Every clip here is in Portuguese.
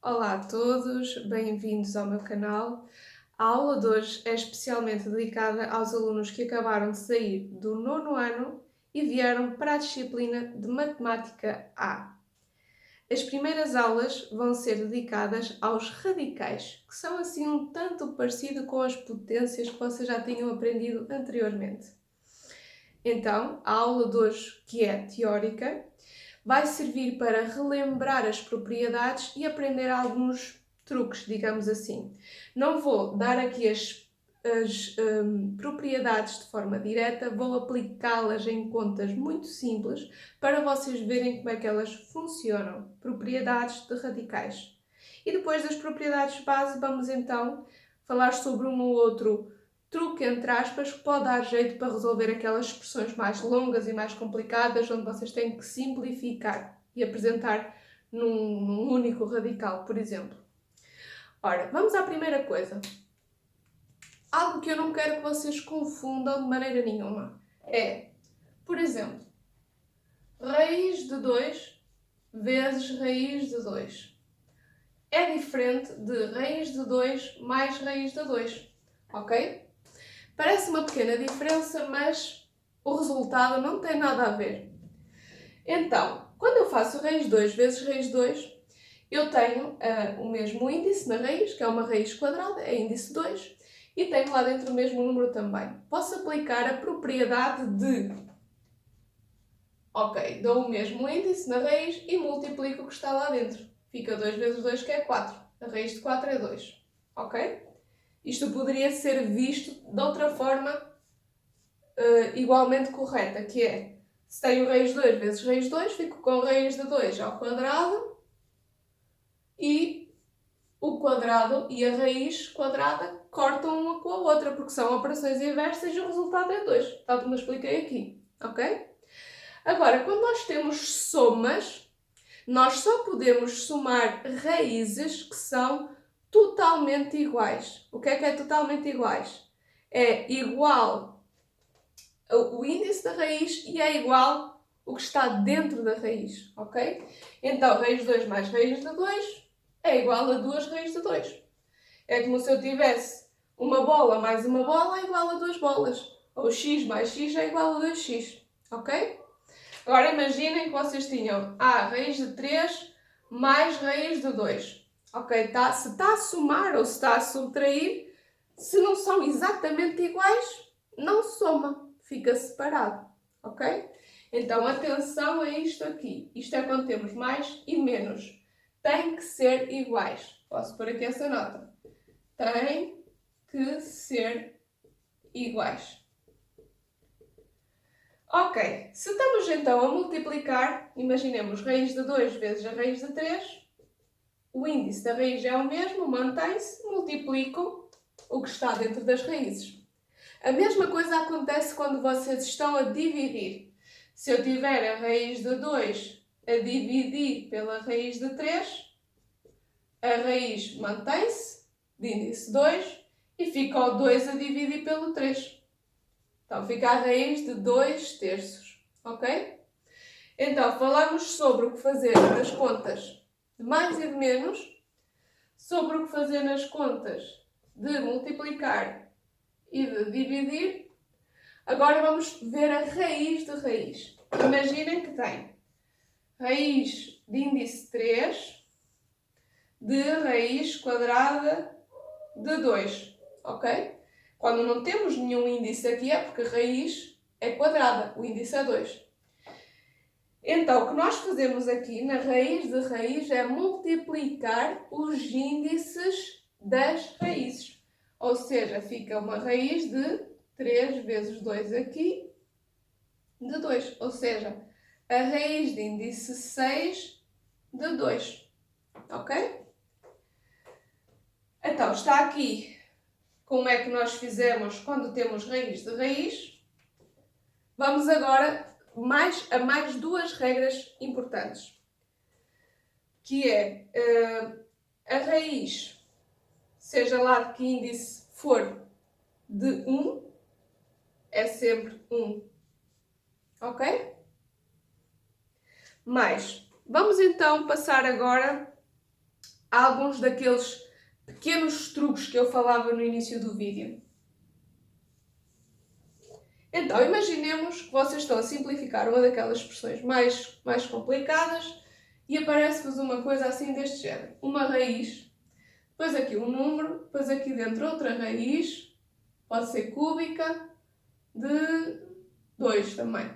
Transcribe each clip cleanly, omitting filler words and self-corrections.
Olá a todos, bem-vindos ao meu canal. A aula de hoje é especialmente dedicada aos alunos que acabaram de sair do nono ano e vieram para a disciplina de Matemática A. As primeiras aulas vão ser dedicadas aos radicais, que são assim um tanto parecido com as potências que vocês já tinham aprendido anteriormente. Então, a aula de hoje, que é teórica, vai servir para relembrar as propriedades e aprender alguns truques, digamos assim. Não vou dar aqui as propriedades de forma direta, vou aplicá-las em contas muito simples para vocês verem como é que elas funcionam. Propriedades de radicais. E depois das propriedades base, vamos então falar sobre um ou outro truque, entre aspas, que pode dar jeito para resolver aquelas expressões mais longas e mais complicadas, onde vocês têm que simplificar e apresentar num único radical, por exemplo. Ora, vamos à primeira coisa. Algo que eu não quero que vocês confundam de maneira nenhuma é, por exemplo, raiz de 2 vezes raiz de 2. É diferente de raiz de 2 mais raiz de 2, ok? Parece uma pequena diferença, mas o resultado não tem nada a ver. Então, quando eu faço raiz de 2 vezes raiz de 2, eu tenho o mesmo índice na raiz, que é uma raiz quadrada, é índice 2, e tenho lá dentro o mesmo número também. Posso aplicar a propriedade de... Ok, dou o mesmo índice na raiz e multiplico o que está lá dentro. Fica 2 vezes 2, que é 4. A raiz de 4 é 2. Ok? Isto poderia ser visto de outra forma igualmente correta, que é, se tenho raiz de 2 vezes raiz de 2, fico com raiz de 2 ao quadrado e o quadrado e a raiz quadrada cortam uma com a outra, porque são operações inversas e o resultado é 2, tal como eu expliquei aqui, ok? Agora, quando nós temos somas, nós só podemos somar raízes que são totalmente iguais. O que é totalmente iguais? É igual o índice da raiz e é igual o que está dentro da raiz, ok? Então, raiz de 2 mais raiz de 2 é igual a 2 raízes de 2. É como se eu tivesse uma bola mais uma bola é igual a 2 bolas. Ou x mais x é igual a 2x, ok? Agora imaginem que vocês tinham a raiz de 3 mais raiz de 2. Ok? Tá? Se está a somar ou se está a subtrair, se não são exatamente iguais, não soma, fica separado. Ok? Então atenção a isto aqui. Isto é quando temos mais e menos. Tem que ser iguais. Posso pôr aqui essa nota. Tem que ser iguais. Ok, se estamos então a multiplicar, imaginemos raiz de 2 vezes a raiz de 3, o índice da raiz é o mesmo, mantém-se, multiplico o que está dentro das raízes. A mesma coisa acontece quando vocês estão a dividir. Se eu tiver a raiz de 2 a dividir pela raiz de 3, a raiz mantém-se, de índice 2, e fica o 2 a dividir pelo 3. Então fica a raiz de 2 terços, ok? Então falamos sobre o que fazer nas contas de mais e de menos, sobre o que fazer nas contas de multiplicar e de dividir. Agora vamos ver a raiz de raiz. Imaginem que tem raiz de índice 3 de raiz quadrada de 2, ok? Quando não temos nenhum índice aqui é porque a raiz é quadrada, o índice é 2. Então, o que nós fazemos aqui na raiz de raiz é multiplicar os índices das raízes. Ou seja, fica uma raiz de 3 vezes 2 aqui, de 2. Ou seja, a raiz de índice 6 de 2. Ok? Então, está aqui como é que nós fizemos quando temos raiz de raiz. Vamos agora a mais duas regras importantes, que é a raiz, seja lá de que índice for, de 1, é sempre 1, ok? Mas, vamos então passar agora alguns daqueles pequenos truques que eu falava no início do vídeo. Então, imaginemos que vocês estão a simplificar uma daquelas expressões mais complicadas e aparece-vos uma coisa assim deste género. Uma raiz, depois aqui um número, depois aqui dentro outra raiz, pode ser cúbica, de 2 também.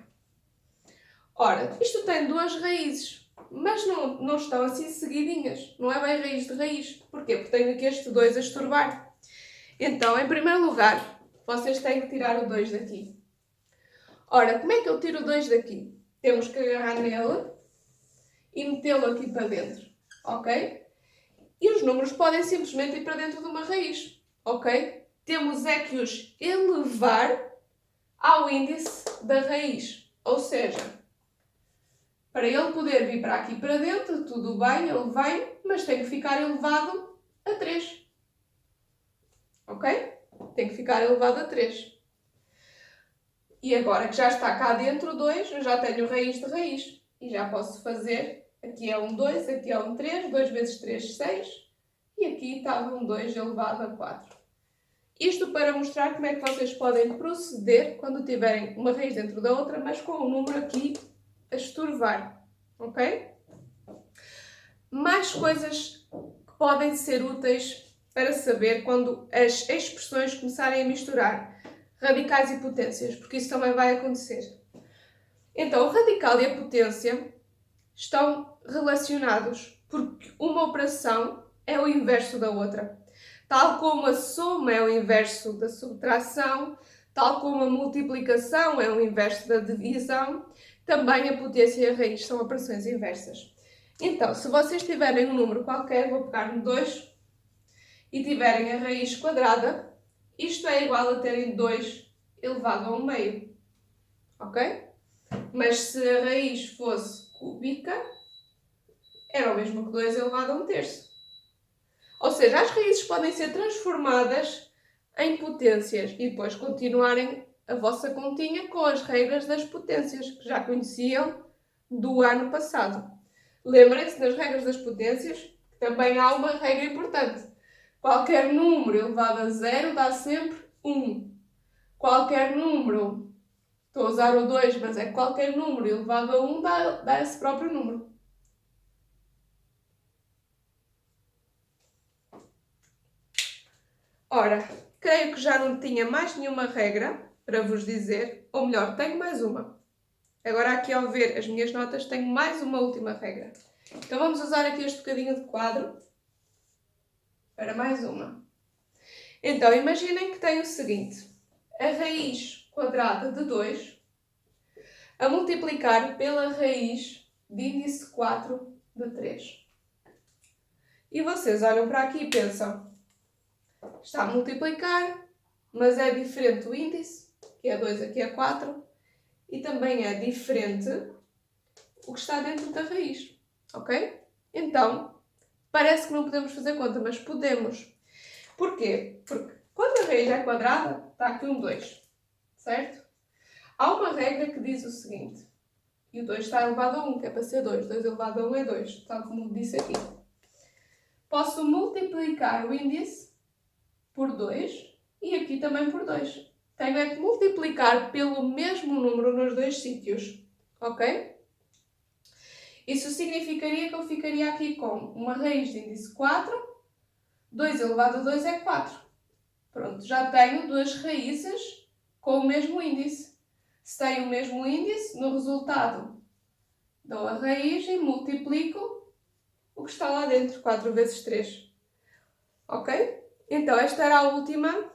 Ora, isto tem duas raízes, mas não estão assim seguidinhas. Não é bem raiz de raiz. Porquê? Porque tenho aqui este 2 a estorbar. Então, em primeiro lugar, vocês têm que tirar o 2 daqui. Ora, como é que eu tiro o 2 daqui? Temos que agarrar nele e metê-lo aqui para dentro, ok? E os números podem simplesmente ir para dentro de uma raiz, ok? Temos é que os elevar ao índice da raiz. Ou seja, para ele poder vir para aqui para dentro, tudo bem, ele vem, mas tem que ficar elevado a 3. Ok? Tem que ficar elevado a 3. E agora que já está cá dentro o 2, eu já tenho raiz de raiz. E já posso fazer, aqui é um 2, aqui é um 3, 2 vezes 3, 6. E aqui estava um 2 elevado a 4. Isto para mostrar como é que vocês podem proceder quando tiverem uma raiz dentro da outra, mas com o número aqui a estorvar. Ok? Mais coisas que podem ser úteis para saber quando as expressões começarem a misturar radicais e potências, porque isso também vai acontecer. Então, o radical e a potência estão relacionados porque uma operação é o inverso da outra. Tal como a soma é o inverso da subtração, tal como a multiplicação é o inverso da divisão, também a potência e a raiz são operações inversas. Então, se vocês tiverem um número qualquer, vou pegar no 2, e tiverem a raiz quadrada, isto é igual a terem 2 elevado a 1 meio. Ok? Mas se a raiz fosse cúbica, era o mesmo que 2 elevado a 1 terço. Ou seja, as raízes podem ser transformadas em potências e depois continuarem a vossa continha com as regras das potências, que já conheciam do ano passado. Lembrem-se das regras das potências, que também há uma regra importante. Qualquer número elevado a 0 dá sempre 1. Qualquer número, estou a usar o 2, mas é qualquer número elevado a 1 dá esse próprio número. Ora, creio que já não tinha mais nenhuma regra para vos dizer, ou melhor, tenho mais uma. Agora aqui ao ver as minhas notas tenho mais uma última regra. Então vamos usar aqui este bocadinho de quadro para mais uma. Então imaginem que tem o seguinte, a raiz quadrada de 2 a multiplicar pela raiz de índice 4 de 3. E vocês olham para aqui e pensam, está a multiplicar, mas é diferente o índice, que é 2, aqui é 4, e também é diferente o que está dentro da raiz, ok? Então, parece que não podemos fazer conta, mas podemos. Porquê? Porque quando a raiz é quadrada, está aqui um 2, certo? Há uma regra que diz o seguinte, e o 2 está elevado a 1, que é para ser 2, 2 elevado a 1 é 2, tal como disse aqui. Posso multiplicar o índice por 2 e aqui também por 2. Tenho é que multiplicar pelo mesmo número nos dois sítios, ok? Isso significaria que eu ficaria aqui com uma raiz de índice 4, 2 elevado a 2 é 4. Pronto, já tenho duas raízes com o mesmo índice. Se tenho o mesmo índice, no resultado dou a raiz e multiplico o que está lá dentro, 4 vezes 3. Ok? Então, esta era a última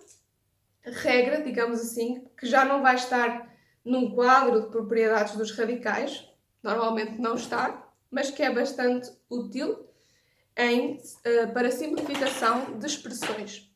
regra, digamos assim, que já não vai estar num quadro de propriedades dos radicais, normalmente não está, mas que é bastante útil para simplificação de expressões.